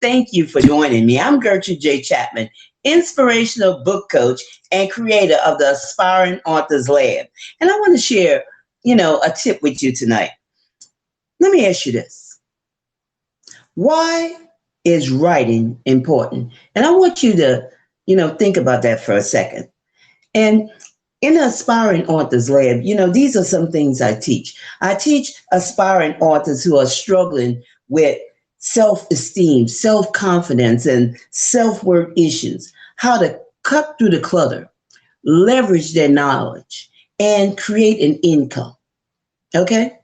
Thank you for joining me. I'm Gertrude J. Chapman, inspirational book coach and creator of the Aspiring Authors Lab. And I want to share, a tip with you tonight. Let me ask you this. Why is writing important? And I want you to, think about that for a second. And in the Aspiring Authors Lab, these are some things I teach. I teach aspiring authors who are struggling with self-esteem, self-confidence, and self-worth issues, how to cut through the clutter, leverage their knowledge, and create an income. Okay?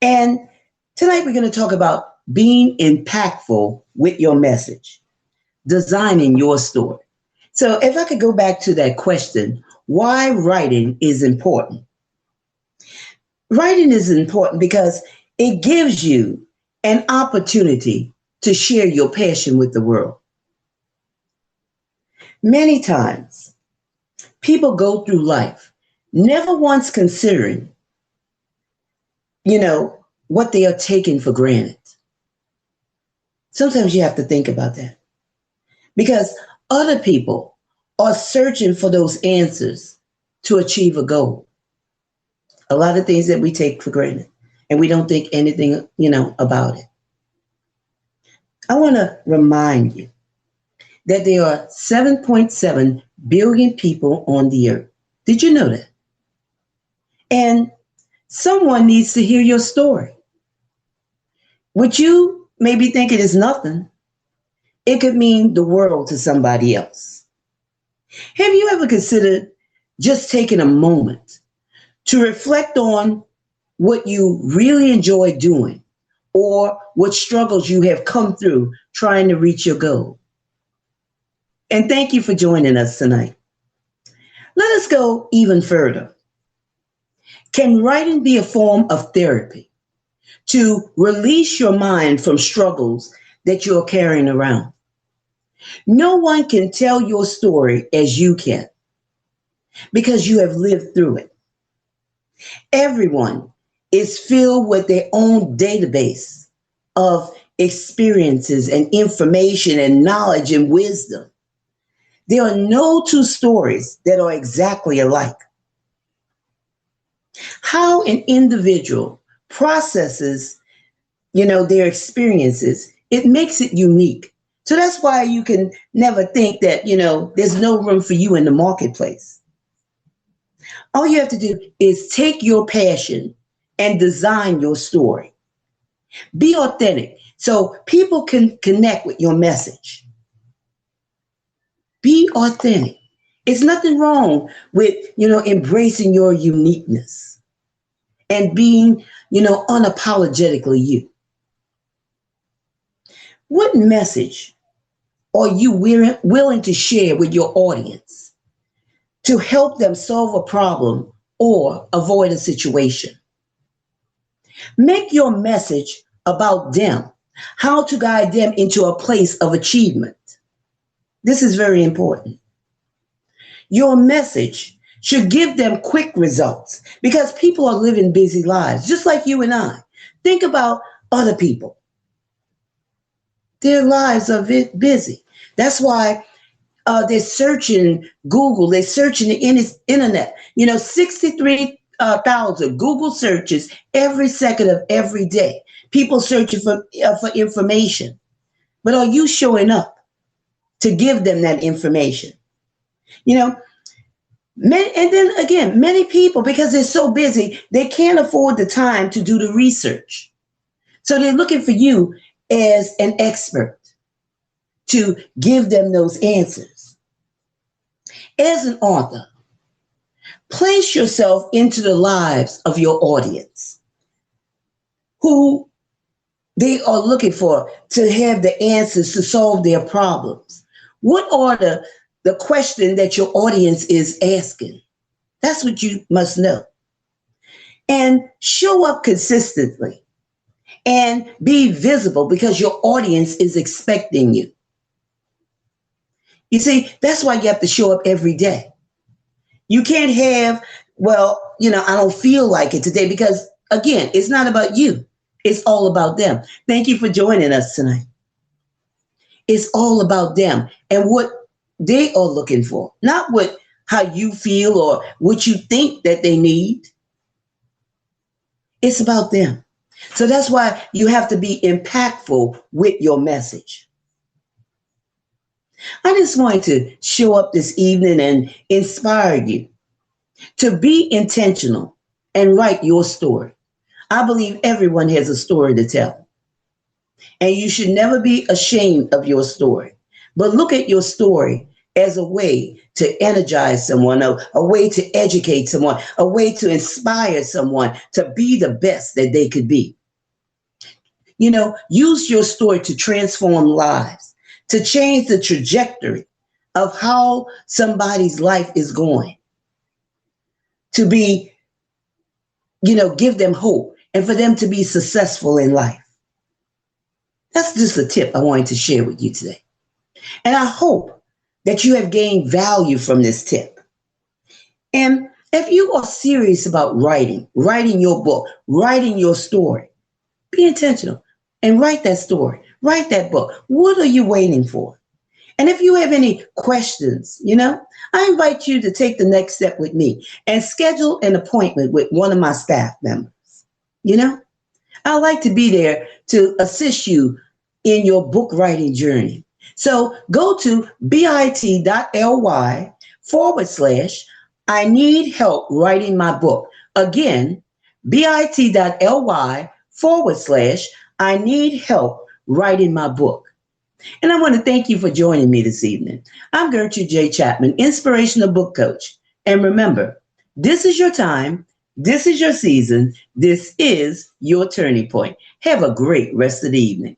And tonight we're going to talk about being impactful with your message, designing your story. So if I could go back to that question, why writing is important. Writing is important because it gives you an opportunity to share your passion with the world. Many times, people go through life never once considering, what they are taking for granted. Sometimes you have to think about that because other people are searching for those answers to achieve a goal. A lot of things that we take for granted and we don't think anything, about it. I want to remind you that there are 7.7 billion people on the earth. Did you know that? And someone needs to hear your story. What you may be thinking is nothing, it could mean the world to somebody else. Have you ever considered just taking a moment to reflect on what you really enjoy doing or what struggles you have come through trying to reach your goal? And thank you for joining us tonight. Let us go even further. Can writing be a form of therapy to release your mind from struggles that you're carrying around? No one can tell your story as you can because you have lived through it. Everyone is filled with their own database of experiences and information and knowledge and wisdom. There are no two stories that are exactly alike. How an individual processes, their experiences, it makes it unique. So that's why you can never think that, there's no room for you in the marketplace. All you have to do is take your passion and design your story. Be authentic so people can connect with your message. Be authentic. It's nothing wrong with, embracing your uniqueness and being, unapologetically you. What message are you willing to share with your audience to help them solve a problem or avoid a situation? Make your message about them, how to guide them into a place of achievement. This is very important. Your message should give them quick results because people are living busy lives, just like you and I. Think about other people. Their lives are busy. That's why they're searching Google, they're searching the internet. 63,000 Google searches every second of every day. People searching for information. But are you showing up to give them that information? Many people, because they're so busy, they can't afford the time to do the research. So they're looking for you as an expert to give them those answers. As an author, place yourself into the lives of your audience who they are looking for to have the answers to solve their problems. What are the question that your audience is asking? That's what you must know. And show up consistently and be visible because your audience is expecting you. You see, that's why you have to show up every day. You can't have, I don't feel like it today because, again, it's not about you. It's all about them. Thank you for joining us tonight. It's all about them and what they are looking for, not what how you feel or what you think that they need. It's about them. So that's why you have to be impactful with your message. I just wanted to show up this evening and inspire you to be intentional and write your story. I believe everyone has a story to tell, and you should never be ashamed of your story. But look at your story as a way to energize someone, a way to educate someone, a way to inspire someone to be the best that they could be. Use your story to transform lives, to change the trajectory of how somebody's life is going, to be, give them hope and for them to be successful in life. That's just a tip I wanted to share with you today. And I hope that you have gained value from this tip. And if you are serious about writing your book, writing your story, be intentional and write that story, write that book. What are you waiting for? And if you have any questions, I invite you to take the next step with me and schedule an appointment with one of my staff members. I'd like to be there to assist you in your book writing journey. So go to bit.ly/I need help writing my book. Again, bit.ly/I need help writing my book. And I want to thank you for joining me this evening. I'm Gertrude J. Chapman, Inspirational Book Coach. And remember, this is your time. This is your season. This is your turning point. Have a great rest of the evening.